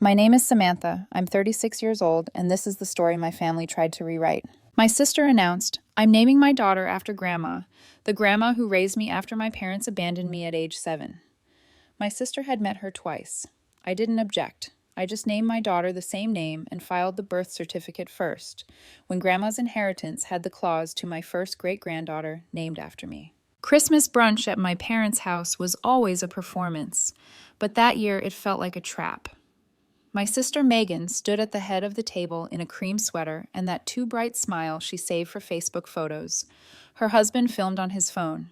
My name is Samantha. I'm 36 years old, and this is the story my family tried to rewrite. My sister announced, I'm naming my daughter after Grandma, the grandma who raised me after my parents abandoned me at age 7. My sister had met her twice. I didn't object. I just named my daughter the same name and filed the birth certificate first, when Grandma's inheritance had the clause to my first great-granddaughter named after me. Christmas brunch at my parents' house was always a performance, but that year it felt like a trap. My sister Megan stood at the head of the table in a cream sweater and that too bright smile she saved for Facebook photos. Her husband filmed on his phone.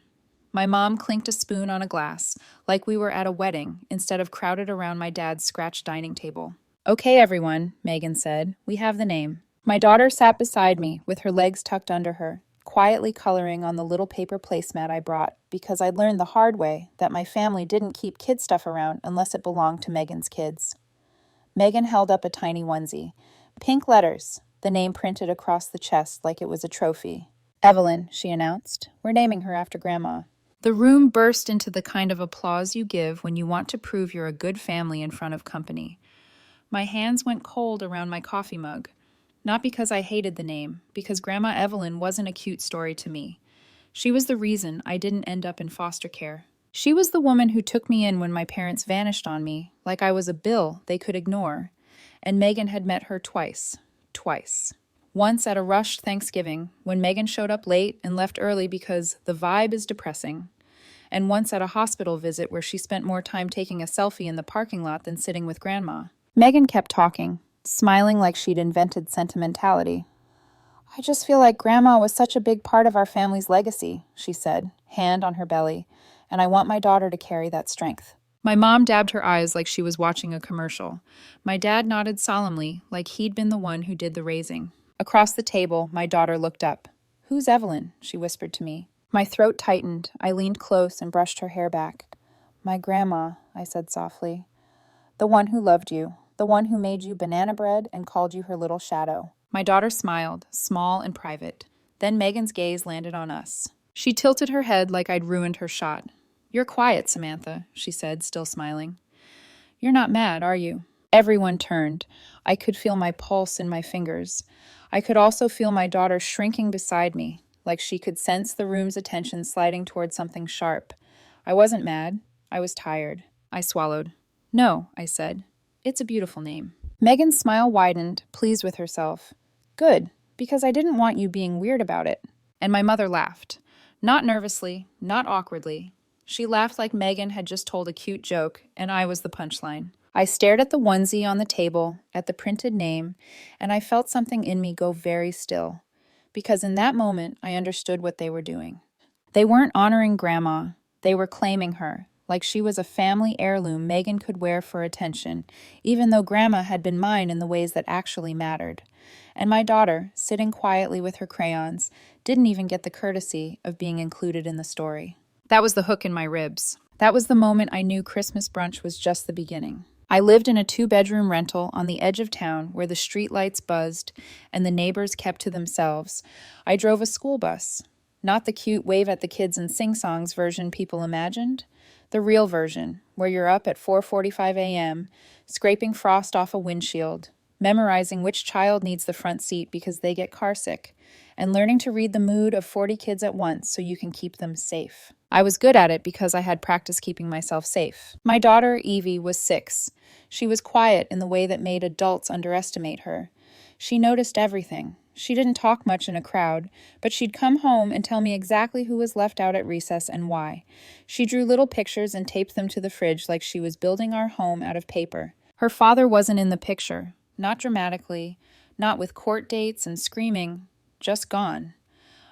My mom clinked a spoon on a glass, like we were at a wedding, instead of crowded around my dad's scratched dining table. Okay, everyone, Megan said. We have the name. My daughter sat beside me, with her legs tucked under her, quietly coloring on the little paper placemat I brought, because I'd learned the hard way that my family didn't keep kid stuff around unless it belonged to Megan's kids. Megan held up a tiny onesie. Pink letters, the name printed across the chest like it was a trophy. Evelyn, she announced. We're naming her after Grandma. The room burst into the kind of applause you give when you want to prove you're a good family in front of company. My hands went cold around my coffee mug. Not because I hated the name, because Grandma Evelyn wasn't a cute story to me. She was the reason I didn't end up in foster care. She was the woman who took me in when my parents vanished on me, like I was a bill they could ignore. And Megan had met her twice. Twice. Once at a rushed Thanksgiving, when Megan showed up late and left early because the vibe is depressing. And once at a hospital visit where she spent more time taking a selfie in the parking lot than sitting with Grandma. Megan kept talking, smiling like she'd invented sentimentality. I just feel like Grandma was such a big part of our family's legacy, she said, hand on her belly, and I want my daughter to carry that strength. My mom dabbed her eyes like she was watching a commercial. My dad nodded solemnly, like he'd been the one who did the raising. Across the table, my daughter looked up. Who's Evelyn? She whispered to me. My throat tightened. I leaned close and brushed her hair back. My grandma, I said softly. The one who loved you. The one who made you banana bread and called you her little shadow. My daughter smiled, small and private. Then Megan's gaze landed on us. She tilted her head like I'd ruined her shot. You're quiet, Samantha, she said, still smiling. You're not mad, are you? Everyone turned. I could feel my pulse in my fingers. I could also feel my daughter shrinking beside me, like she could sense the room's attention sliding toward something sharp. I wasn't mad. I was tired. I swallowed. No, I said. It's a beautiful name. Megan's smile widened, pleased with herself. Good, because I didn't want you being weird about it. And my mother laughed. Not nervously, not awkwardly. She laughed like Megan had just told a cute joke, and I was the punchline. I stared at the onesie on the table, at the printed name, and I felt something in me go very still. Because in that moment, I understood what they were doing. They weren't honoring Grandma. They were claiming her, like she was a family heirloom Megan could wear for attention, even though Grandma had been mine in the ways that actually mattered. And my daughter, sitting quietly with her crayons, didn't even get the courtesy of being included in the story. That was the hook in my ribs. That was the moment I knew Christmas brunch was just the beginning. I lived in a 2-bedroom rental on the edge of town where the streetlights buzzed and the neighbors kept to themselves. I drove a school bus. Not the cute wave at the kids and sing songs version people imagined. The real version, where you're up at 4:45 a.m., scraping frost off a windshield, memorizing which child needs the front seat because they get carsick, and learning to read the mood of 40 kids at once so you can keep them safe. I was good at it because I had practiced keeping myself safe. My daughter, Evie, was 6. She was quiet in the way that made adults underestimate her. She noticed everything. She didn't talk much in a crowd, but she'd come home and tell me exactly who was left out at recess and why. She drew little pictures and taped them to the fridge like she was building our home out of paper. Her father wasn't in the picture, not dramatically, not with court dates and screaming, just gone.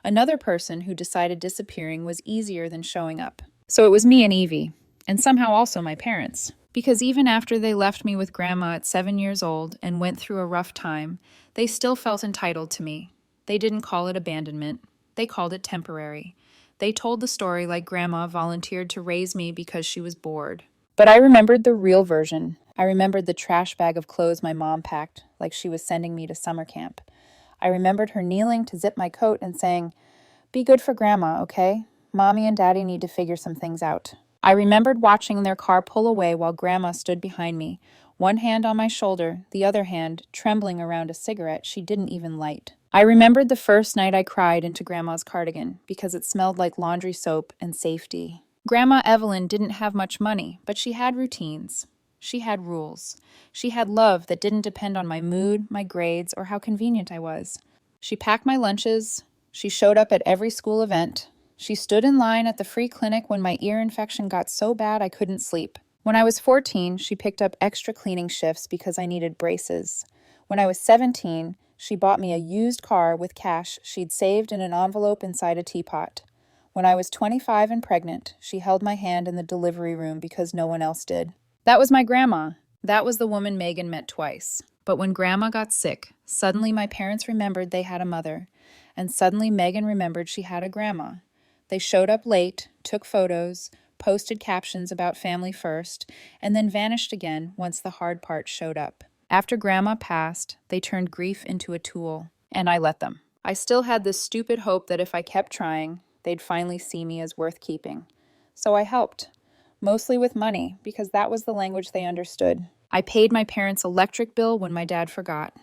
Another person who decided disappearing was easier than showing up. So it was me and Evie, and somehow also my parents. Because even after they left me with Grandma at 7 years old and went through a rough time, they still felt entitled to me. They didn't call it abandonment. They called it temporary. They told the story like Grandma volunteered to raise me because she was bored. But I remembered the real version. I remembered the trash bag of clothes my mom packed, like she was sending me to summer camp. I remembered her kneeling to zip my coat and saying, "Be good for Grandma, okay? Mommy and Daddy need to figure some things out." I remembered watching their car pull away while Grandma stood behind me, one hand on my shoulder, the other hand trembling around a cigarette she didn't even light. I remembered the first night I cried into Grandma's cardigan because it smelled like laundry soap and safety. Grandma Evelyn didn't have much money, but she had routines. She had rules. She had love that didn't depend on my mood, my grades, or how convenient I was. She packed my lunches. She showed up at every school event. She stood in line at the free clinic when my ear infection got so bad I couldn't sleep. When I was 14, she picked up extra cleaning shifts because I needed braces. When I was 17, she bought me a used car with cash she'd saved in an envelope inside a teapot. When I was 25 and pregnant, she held my hand in the delivery room because no one else did. That was my grandma. That was the woman Megan met twice. But when Grandma got sick, suddenly my parents remembered they had a mother, and suddenly Megan remembered she had a grandma. They showed up late, took photos, posted captions about family first, and then vanished again once the hard part showed up. After Grandma passed, they turned grief into a tool, and I let them. I still had this stupid hope that if I kept trying, they'd finally see me as worth keeping. So I helped, mostly with money, because that was the language they understood. I paid my parents' electric bill when my dad forgot.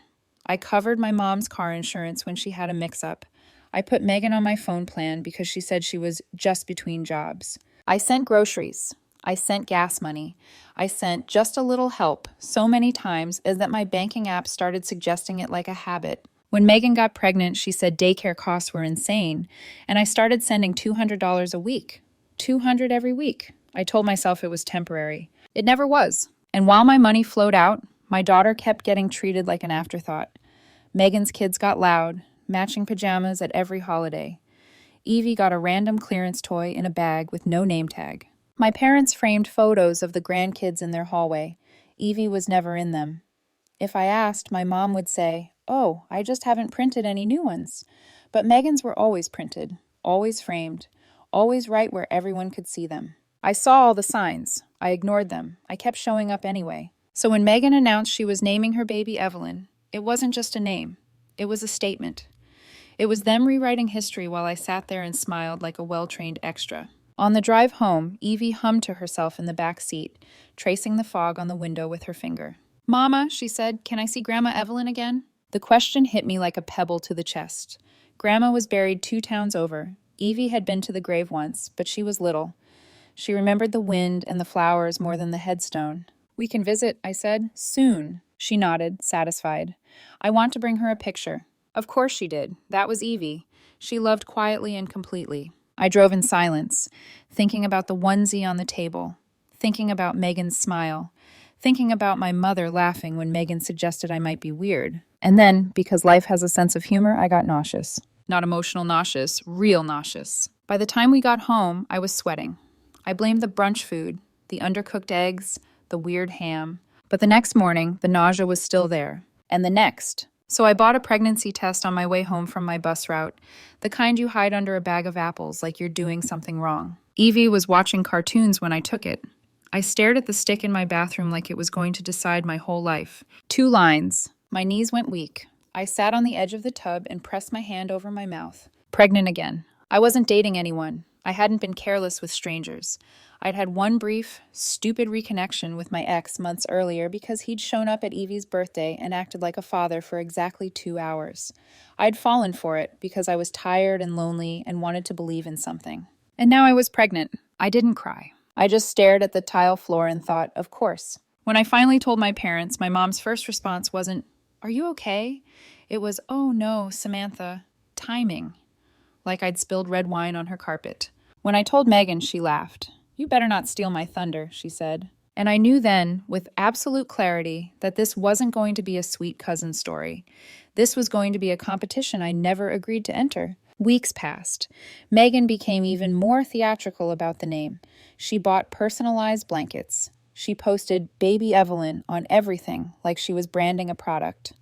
I covered my mom's car insurance when she had a mix-up. I put Megan on my phone plan because she said she was just between jobs. I sent groceries. I sent gas money. I sent just a little help so many times as that my banking app started suggesting it like a habit. When Megan got pregnant, she said daycare costs were insane, and I started sending $200 a week. $200 every week. I told myself it was temporary. It never was. And while my money flowed out, my daughter kept getting treated like an afterthought. Megan's kids got loud, matching pajamas at every holiday. Evie got a random clearance toy in a bag with no name tag. My parents framed photos of the grandkids in their hallway. Evie was never in them. If I asked, my mom would say, "Oh, I just haven't printed any new ones." But Megan's were always printed, always framed, always right where everyone could see them. I saw all the signs. I ignored them. I kept showing up anyway. So when Megan announced she was naming her baby Evelyn, it wasn't just a name. It was a statement. It was them rewriting history while I sat there and smiled like a well-trained extra. On the drive home, Evie hummed to herself in the back seat, tracing the fog on the window with her finger. "Mama," she said, "can I see Grandma Evelyn again?" The question hit me like a pebble to the chest. Grandma was buried 2 towns over. Evie had been to the grave once, but she was little. She remembered the wind and the flowers more than the headstone. "We can visit," I said. "Soon." She nodded, satisfied. "I want to bring her a picture." Of course she did. That was Evie. She loved quietly and completely. I drove in silence, thinking about the onesie on the table, thinking about Megan's smile, thinking about my mother laughing when Megan suggested I might be weird. And then, because life has a sense of humor, I got nauseous. Not emotional nauseous, real nauseous. By the time we got home, I was sweating. I blamed the brunch food, the undercooked eggs, the weird ham. But the next morning, the nausea was still there. And the next. So I bought a pregnancy test on my way home from my bus route, the kind you hide under a bag of apples like you're doing something wrong. Evie was watching cartoons when I took it. I stared at the stick in my bathroom like it was going to decide my whole life. 2 lines. My knees went weak. I sat on the edge of the tub and pressed my hand over my mouth. Pregnant again. I wasn't dating anyone. I hadn't been careless with strangers. I'd had one brief, stupid reconnection with my ex months earlier because he'd shown up at Evie's birthday and acted like a father for exactly 2 hours. I'd fallen for it because I was tired and lonely and wanted to believe in something. And now I was pregnant. I didn't cry. I just stared at the tile floor and thought, of course. When I finally told my parents, my mom's first response wasn't, "Are you okay?" It was, "Oh no, Samantha, timing." Like I'd spilled red wine on her carpet. When I told Megan, she laughed. "You better not steal my thunder," she said. And I knew then, with absolute clarity, that this wasn't going to be a sweet cousin story. This was going to be a competition I never agreed to enter. Weeks passed. Megan became even more theatrical about the name. She bought personalized blankets. She posted Baby Evelyn on everything like she was branding a product.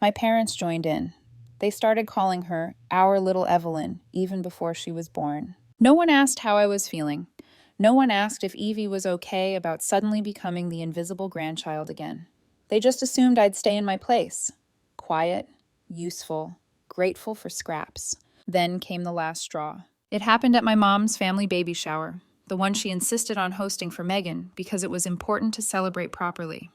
My parents joined in. They started calling her Our Little Evelyn even before she was born. No one asked how I was feeling. No one asked if Evie was okay about suddenly becoming the invisible grandchild again. They just assumed I'd stay in my place. Quiet, useful, grateful for scraps. Then came the last straw. It happened at my mom's family baby shower, the one she insisted on hosting for Megan because it was important to celebrate properly.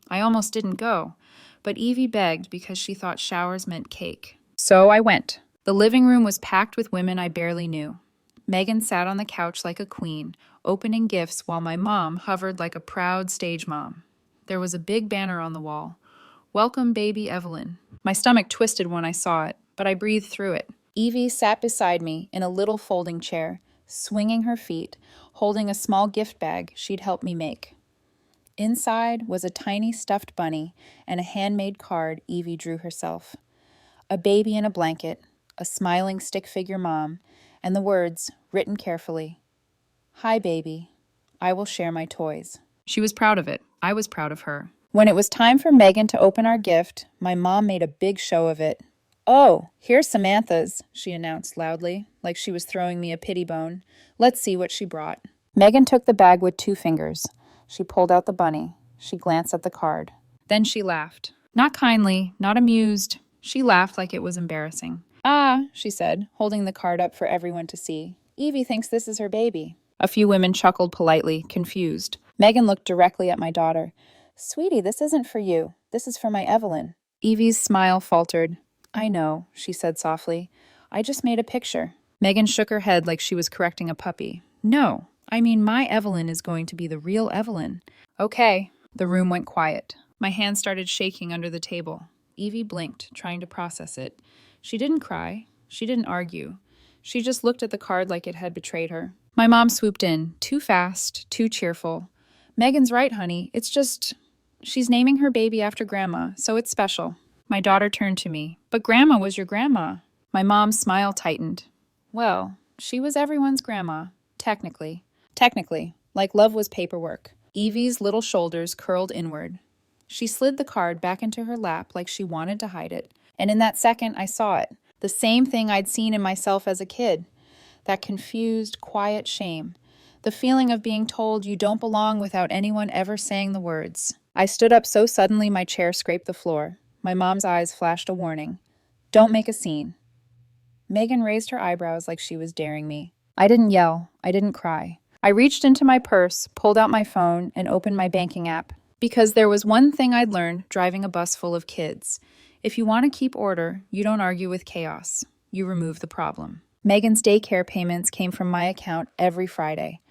I almost didn't go, but Evie begged because she thought showers meant cake. So I went. The living room was packed with women I barely knew. Megan sat on the couch like a queen, opening gifts while my mom hovered like a proud stage mom. There was a big banner on the wall. Welcome, baby Evelyn. My stomach twisted when I saw it, but I breathed through it. Evie sat beside me in a little folding chair, swinging her feet, holding a small gift bag she'd helped me make. Inside was a tiny stuffed bunny and a handmade card Evie drew herself. A baby in a blanket, a smiling stick figure mom, and the words, written carefully, "Hi, baby. I will share my toys." She was proud of it. I was proud of her. When it was time for Megan to open our gift, my mom made a big show of it. "Oh, here's Samantha's," she announced loudly, like she was throwing me a pity bone. "Let's see what she brought." Megan took the bag with 2 fingers. She pulled out the bunny. She glanced at the card. Then she laughed. Not kindly, not amused. She laughed like it was embarrassing. "Ah," she said, holding the card up for everyone to see. "Evie thinks this is her baby." A few women chuckled politely, confused. Megan looked directly at my daughter. "Sweetie, this isn't for you. This is for my Evelyn." Evie's smile faltered. "I know," she said softly. "I just made a picture." Megan shook her head like she was correcting a puppy. "No, I mean my Evelyn is going to be the real Evelyn." "Okay." The room went quiet. My hand started shaking under the table. Evie blinked, trying to process it. She didn't cry. She didn't argue. She just looked at the card like it had betrayed her. My mom swooped in, too fast, too cheerful. "Megan's right, honey. It's just... she's naming her baby after Grandma, so it's special." My daughter turned to me. "But Grandma was your grandma." My mom's smile tightened. "Well, she was everyone's grandma, technically. Technically, like love was paperwork." Evie's little shoulders curled inward. She slid the card back into her lap like she wanted to hide it, and in that second I saw it. The same thing I'd seen in myself as a kid. That confused, quiet shame. The feeling of being told you don't belong without anyone ever saying the words. I stood up so suddenly my chair scraped the floor. My mom's eyes flashed a warning. "Don't make a scene." Megan raised her eyebrows like she was daring me. I didn't yell. I didn't cry. I reached into my purse, pulled out my phone, and opened my banking app. Because there was one thing I'd learned driving a bus full of kids. If you want to keep order, you don't argue with chaos. You remove the problem. Megan's daycare payments came from my account every Friday.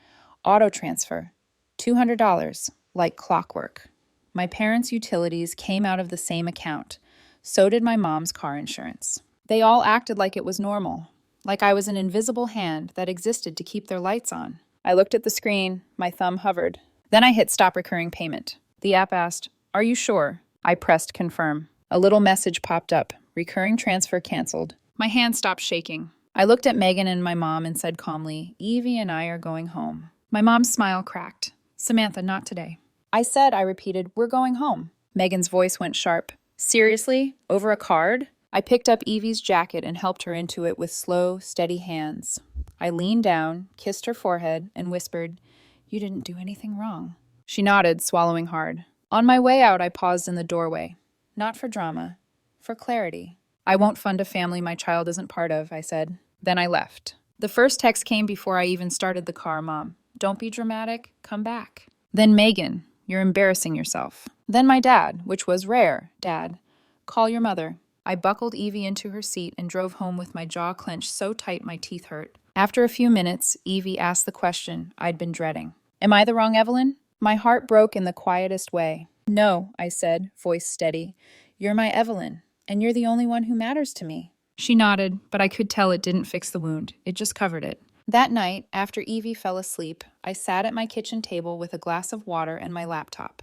Auto transfer. $200, like clockwork. My parents' utilities came out of the same account. So did my mom's car insurance. They all acted like it was normal, like I was an invisible hand that existed to keep their lights on. I looked at the screen, my thumb hovered. Then I hit stop recurring payment. The app asked, "Are you sure?" I pressed confirm. A little message popped up, recurring transfer canceled. My hand stopped shaking. I looked at Megan and my mom and said calmly, "Evie and I are going home." My mom's smile cracked. "Samantha, not today." I repeated, "We're going home." Megan's voice went sharp. "Seriously? Over a card?" I picked up Evie's jacket and helped her into it with slow, steady hands. I leaned down, kissed her forehead, and whispered, "You didn't do anything wrong." She nodded, swallowing hard. On my way out, I paused in the doorway. Not for drama, for clarity. "I won't fund a family my child isn't part of," I said. Then I left. The first text came before I even started the car, "Mom, don't be dramatic, come back." Then Megan, "You're embarrassing yourself." Then my dad, which was rare, "Dad, call your mother." I buckled Evie into her seat and drove home with my jaw clenched so tight my teeth hurt. After a few minutes, Evie asked the question I'd been dreading. "Am I the wrong Evelyn?" My heart broke in the quietest way. "No," I said, voice steady. "You're my Evelyn, and you're the only one who matters to me." She nodded, but I could tell it didn't fix the wound. It just covered it. That night, after Evie fell asleep, I sat at my kitchen table with a glass of water and my laptop.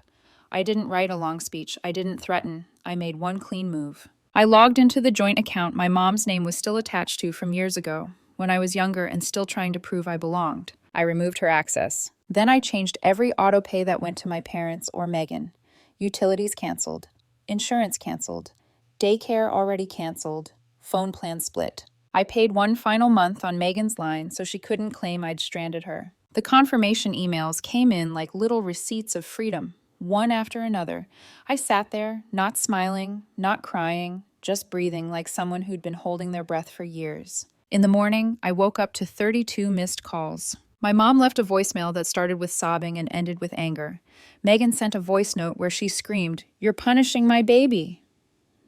I didn't write a long speech. I didn't threaten. I made one clean move. I logged into the joint account my mom's name was still attached to from years ago, when I was younger and still trying to prove I belonged. I removed her access. Then I changed every autopay that went to my parents or Megan. Utilities canceled. Insurance canceled. Daycare already canceled. Phone plan split. I paid one final month on Megan's line so she couldn't claim I'd stranded her. The confirmation emails came in like little receipts of freedom, one after another. I sat there, not smiling, not crying, just breathing like someone who'd been holding their breath for years. In the morning, I woke up to 32 missed calls. My mom left a voicemail that started with sobbing and ended with anger. Megan sent a voice note where she screamed, "You're punishing my baby."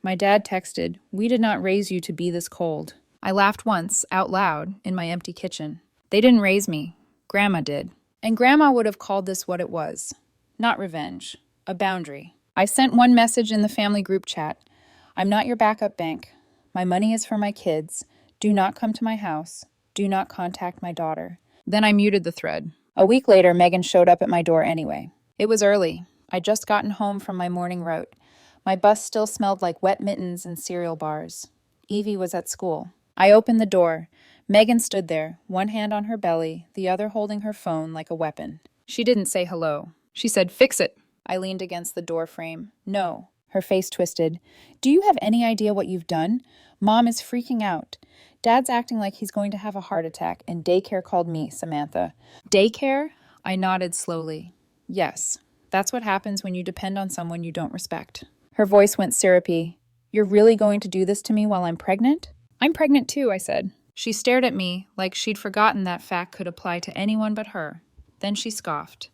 My dad texted, "We did not raise you to be this cold." I laughed once, out loud, in my empty kitchen. They didn't raise me. Grandma did. And Grandma would have called this what it was. Not revenge. A boundary. I sent one message in the family group chat. "I'm not your backup bank. My money is for my kids. Do not come to my house. Do not contact my daughter." Then I muted the thread. A week later, Megan showed up at my door anyway. It was early. I'd just gotten home from my morning route. My bus still smelled like wet mittens and cereal bars. Evie was at school. I opened the door. Megan stood there, one hand on her belly, the other holding her phone like a weapon. She didn't say hello. She said, "Fix it." I leaned against the door frame. "No." Her face twisted. "Do you have any idea what you've done? Mom is freaking out. Dad's acting like he's going to have a heart attack, and daycare called me, Samantha." "Daycare?" I nodded slowly. "Yes, that's what happens when you depend on someone you don't respect." Her voice went syrupy. "You're really going to do this to me while I'm pregnant?" "I'm pregnant too," I said. She stared at me like she'd forgotten that fact could apply to anyone but her. Then she scoffed.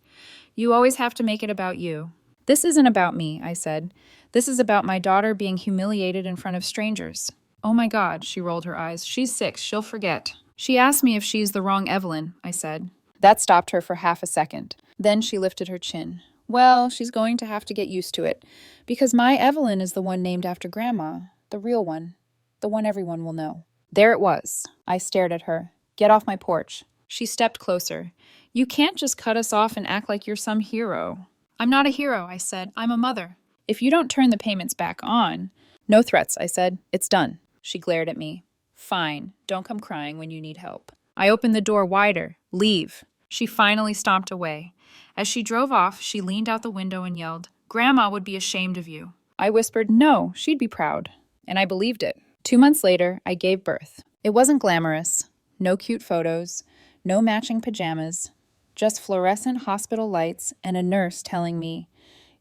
"You always have to make it about you." "This isn't about me," I said. "This is about my daughter being humiliated in front of strangers." "Oh my God," she rolled her eyes. "She's 6, she'll forget." "She asked me if she's the wrong Evelyn," I said. That stopped her for half a second. Then she lifted her chin. "Well, she's going to have to get used to it, because my Evelyn is the one named after Grandma, the real one, the one everyone will know." There it was. I stared at her. "Get off my porch." She stepped closer. "You can't just cut us off and act like you're some hero." "I'm not a hero," I said. "I'm a mother. If you don't turn the payments back on—" "No threats," I said. "It's done." She glared at me. "Fine. Don't come crying when you need help." I opened the door wider. "Leave." She finally stomped away. As she drove off, she leaned out the window and yelled, "Grandma would be ashamed of you." I whispered, "No, she'd be proud." And I believed it. 2 months later, I gave birth. It wasn't glamorous. No cute photos. No matching pajamas. Just fluorescent hospital lights and a nurse telling me,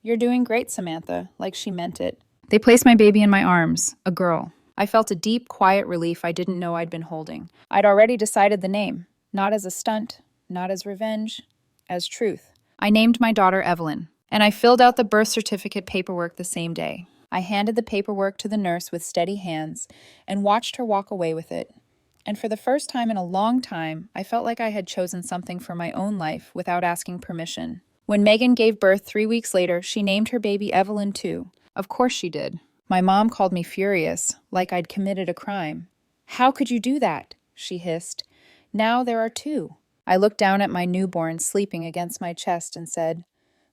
"You're doing great, Samantha," like she meant it. They placed my baby in my arms, a girl. I felt a deep, quiet relief I didn't know I'd been holding. I'd already decided the name, not as a stunt, not as revenge, as truth. I named my daughter Evelyn, and I filled out the birth certificate paperwork the same day. I handed the paperwork to the nurse with steady hands and watched her walk away with it. And for the first time in a long time, I felt like I had chosen something for my own life without asking permission. When Megan gave birth 3 weeks later, she named her baby Evelyn too. Of course she did. My mom called me furious, like I'd committed a crime. "How could you do that?" she hissed. "Now there are 2. I looked down at my newborn sleeping against my chest and said,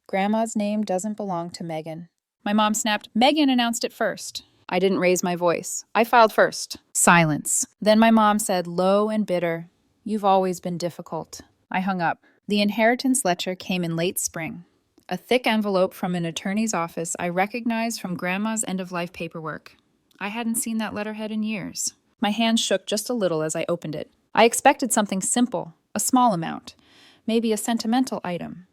"Grandma's name doesn't belong to Megan." My mom snapped, "Megan announced it first." I didn't raise my voice. "I filed first." Silence. Then my mom said, low and bitter, "You've always been difficult." I hung up. The inheritance letter came in late spring. A thick envelope from an attorney's office I recognized from Grandma's end-of-life paperwork. I hadn't seen that letterhead in years. My hands shook just a little as I opened it. I expected something simple, a small amount, maybe a sentimental item.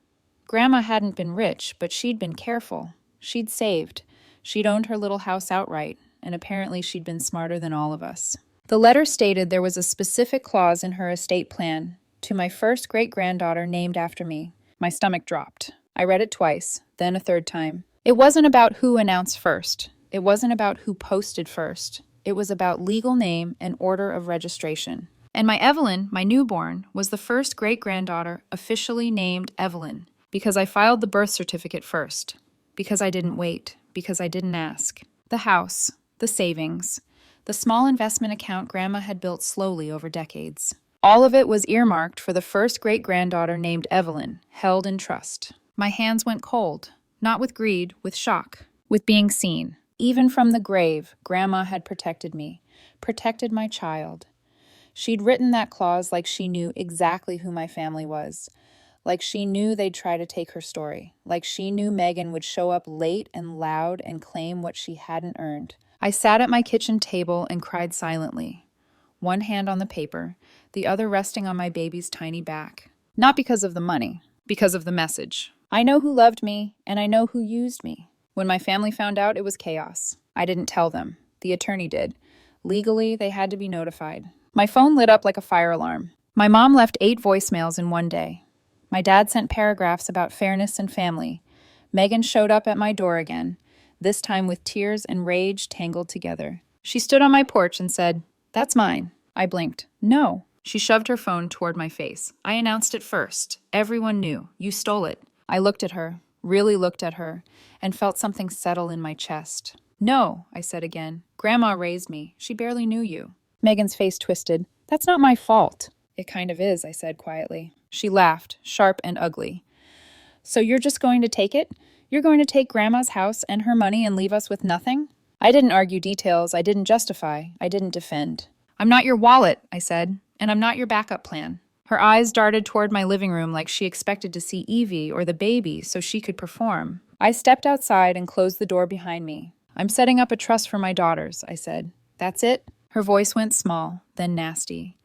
Grandma hadn't been rich, but she'd been careful. She'd saved. She'd owned her little house outright, and apparently she'd been smarter than all of us. The letter stated there was a specific clause in her estate plan to my first great-granddaughter named after me. My stomach dropped. I read it twice, then a third time. It wasn't about who announced first. It wasn't about who posted first. It was about legal name and order of registration. And my Evelyn, my newborn, was the first great-granddaughter officially named Evelyn, because I filed the birth certificate first. Because I didn't wait. Because I didn't ask. The house, the savings, the small investment account Grandma had built slowly over decades. All of it was earmarked for the first great-granddaughter named Evelyn, held in trust. My hands went cold, not with greed, with shock, with being seen. Even from the grave, Grandma had protected me, protected my child. She'd written that clause like she knew exactly who my family was. Like she knew they'd try to take her story. Like she knew Megan would show up late and loud and claim what she hadn't earned. I sat at my kitchen table and cried silently. One hand on the paper, the other resting on my baby's tiny back. Not because of the money, because of the message. I know who loved me, and I know who used me. When my family found out, it was chaos. I didn't tell them. The attorney did. Legally, they had to be notified. My phone lit up like a fire alarm. My mom left 8 voicemails in one day. My dad sent paragraphs about fairness and family. Megan showed up at my door again, this time with tears and rage tangled together. She stood on my porch and said, "That's mine." I blinked. "No." She shoved her phone toward my face. "I announced it first. Everyone knew. You stole it." I looked at her, really looked at her, and felt something settle in my chest. "No," I said again. "Grandma raised me. She barely knew you." Megan's face twisted. "That's not my fault." "It kind of is," I said quietly. She laughed, sharp and ugly. "So you're just going to take it? You're going to take Grandma's house and her money and leave us with nothing?" I didn't argue details. I didn't justify. I didn't defend. "I'm not your wallet," I said, "and I'm not your backup plan." Her eyes darted toward my living room like she expected to see Evie or the baby so she could perform. I stepped outside and closed the door behind me. "I'm setting up a trust for my daughters," I said. "That's it?" Her voice went small, then nasty.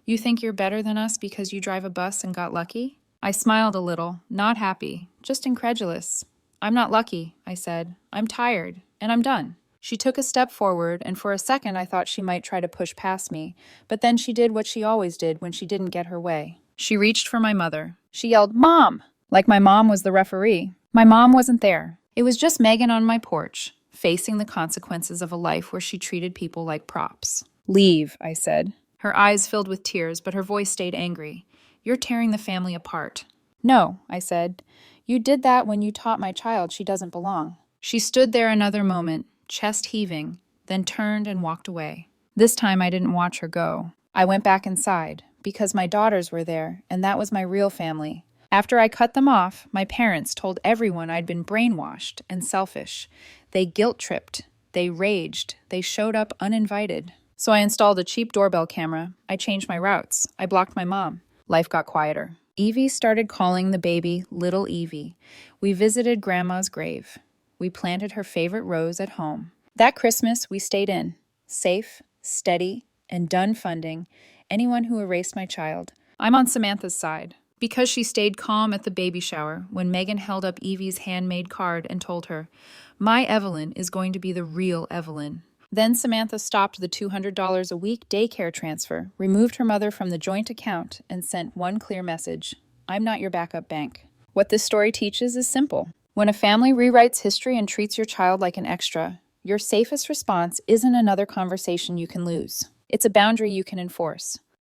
"You think you're better than us because you drive a bus and got lucky?" I smiled a little, not happy, just incredulous. "I'm not lucky," I said. "I'm tired, and I'm done." She took a step forward, and for a second I thought she might try to push past me, but then she did what she always did when she didn't get her way. She reached for my mother. She yelled, "Mom!" like my mom was the referee. My mom wasn't there. It was just Megan on my porch, facing the consequences of a life where she treated people like props. "Leave," I said. Her eyes filled with tears, but her voice stayed angry. "You're tearing the family apart." "No," I said. "You did that when you taught my child she doesn't belong." She stood there another moment, chest heaving, then turned and walked away. This time I didn't watch her go. I went back inside, because my daughters were there, and that was my real family. After I cut them off, my parents told everyone I'd been brainwashed and selfish. They guilt-tripped. They raged. They showed up uninvited. So I installed a cheap doorbell camera. I changed my routes. I blocked my mom. Life got quieter. Evie started calling the baby Little Evie. We visited Grandma's grave. We planted her favorite rose at home. That Christmas, we stayed in, safe, steady, and done funding anyone who erased my child. I'm on Samantha's side, because she stayed calm at the baby shower when Megan held up Evie's handmade card and told her, "My Evelyn is going to be the real Evelyn." Then Samantha stopped the $200 a week daycare transfer, removed her mother from the joint account, and sent one clear message: "I'm not your backup bank." What this story teaches is simple. When a family rewrites history and treats your child like an extra, your safest response isn't another conversation you can lose. It's a boundary you can enforce.